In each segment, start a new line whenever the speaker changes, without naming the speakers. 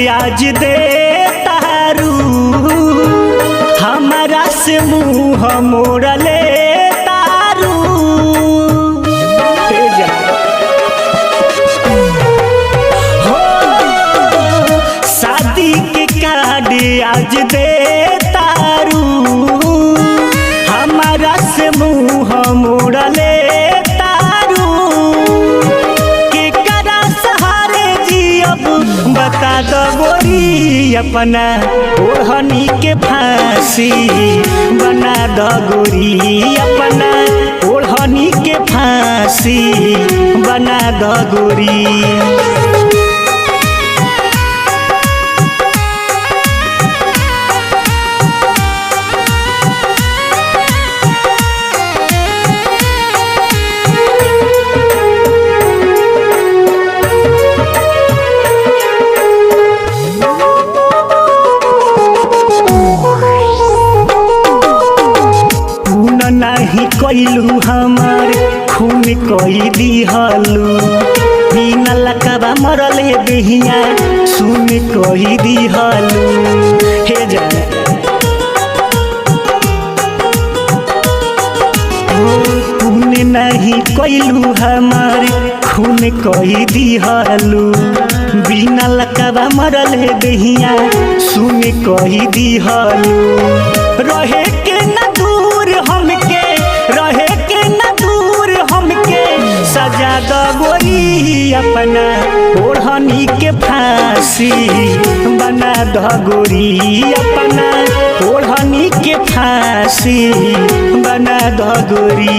आज दे तारू हमारा से मुँह मोड़ले तारू। हो शादी के कार्ड आज दे तारू हमारा से मुँह मोड़ले बता दो गोरी अपना ओढ़नी के फांसी बना दो गोरी अपना ओढ़नी के फांसी बना दो गोरी। नहीं कैलू हमार खून कई दिहलू बिना लकबा मरले बेहिया सुन कही दिहलू। हे जान खून नहीं कैलू हमार खून कई दिहलू बिना लकबा मरले बेहिया सुन कही दिहलू। रहे के न दूर हमके रहे के न दूर हमके सजा दो गोरी अपना ओढ़नी के फांसी बना दो गोरी अपना ओढ़नी के फांसी बना दो गोरी।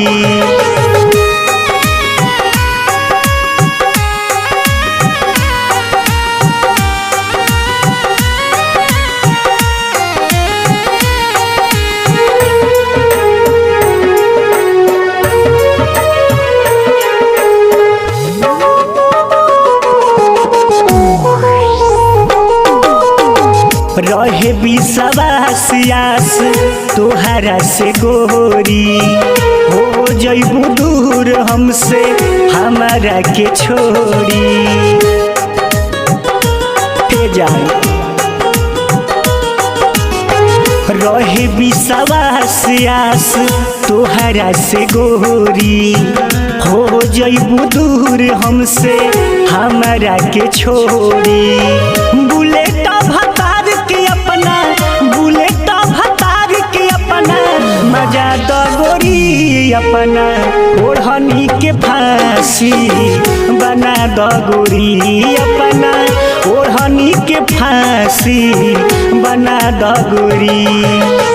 रहे विश्वास आस तोहरा से गोरी हो जइबू दूर हमसे हमारा के छोड़ी। जाए रहे विश्वास आस तोहरा से गोरी हो जइबू दूर हमसे हमारा के छोड़ी। बुलेट भतार के अपना बुलेट भतार के अपना मजा दो गोरी अपना ओढ़नी के फांसी बना दो गोरी अपना ओढ़नी के फांसी बना दो गोरी।